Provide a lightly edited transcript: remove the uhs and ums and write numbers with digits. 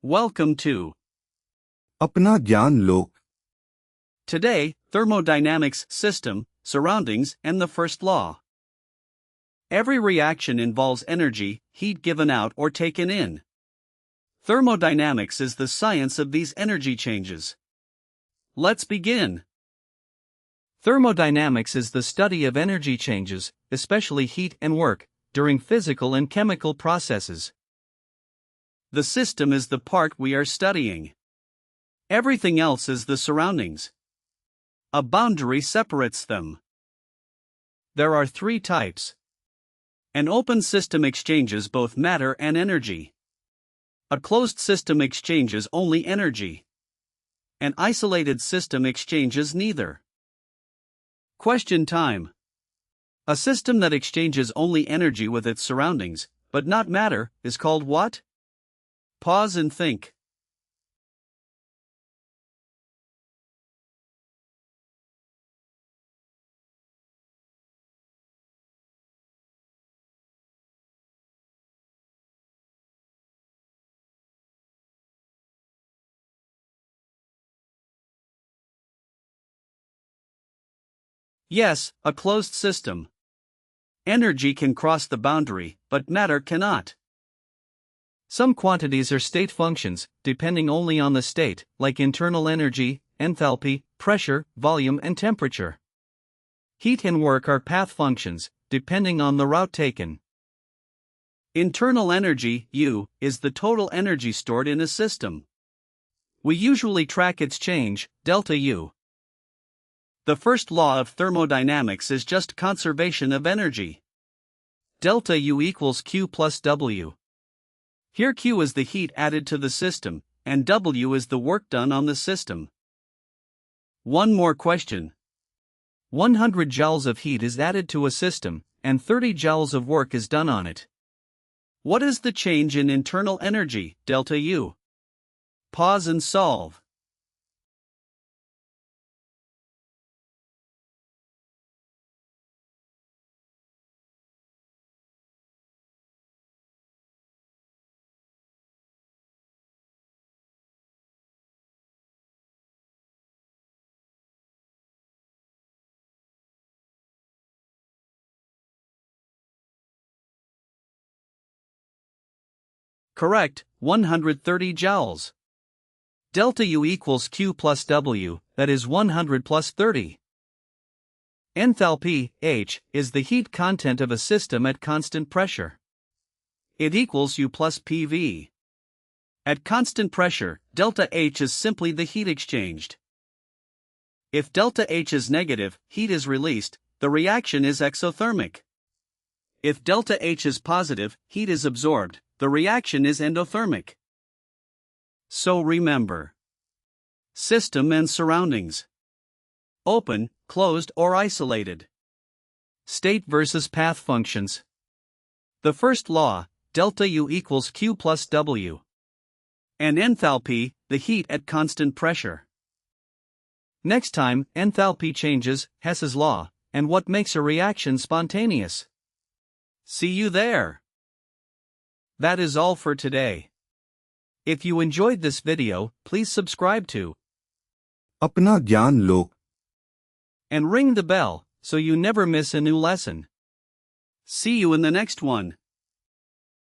Welcome to अपना ज्ञान लो. Today, Thermodynamics, System, Surroundings, and the First Law. Every reaction involves energy, heat given out or taken in. Thermodynamics is the science of these energy changes. Let's begin. Thermodynamics is the study of energy changes, especially heat and work, during physical and chemical processes. The system is the part we are studying. Everything else is the surroundings. A boundary separates them. There are three types. An open system exchanges both matter and energy. A closed system exchanges only energy. An isolated system exchanges neither. Question time. A system that exchanges only energy with its surroundings, but not matter, is called what? Pause and think. Yes, a closed system. Energy can cross the boundary, but matter cannot. Some quantities are state functions, depending only on the state, like internal energy, enthalpy, pressure, volume, and temperature. Heat and work are path functions, depending on the route taken. Internal energy, U, is the total energy stored in a system. We usually track its change, delta U. The first law of thermodynamics is just conservation of energy. Delta U equals Q plus W. Here Q is the heat added to the system, and W is the work done on the system. One more question. 100 joules of heat is added to a system, and 30 joules of work is done on it. What is the change in internal energy, delta U? Pause and solve. Correct, 130 joules. Delta U equals Q plus W, that is 100 plus 30. Enthalpy, H, is the heat content of a system at constant pressure. It equals U plus PV. At constant pressure, delta H is simply the heat exchanged. If delta H is negative, heat is released, the reaction is exothermic. If delta H is positive, heat is absorbed, the reaction is endothermic. So remember. System and surroundings. Open, closed or isolated. State versus path functions. The first law, delta U equals Q plus W. And enthalpy, the heat at constant pressure. Next time, enthalpy changes, Hess's law, and what makes a reaction spontaneous. See you there. That is all for today. If you enjoyed this video, please subscribe to अपना ज्ञान लो. and ring the bell so you never miss a new lesson. See you in the next one.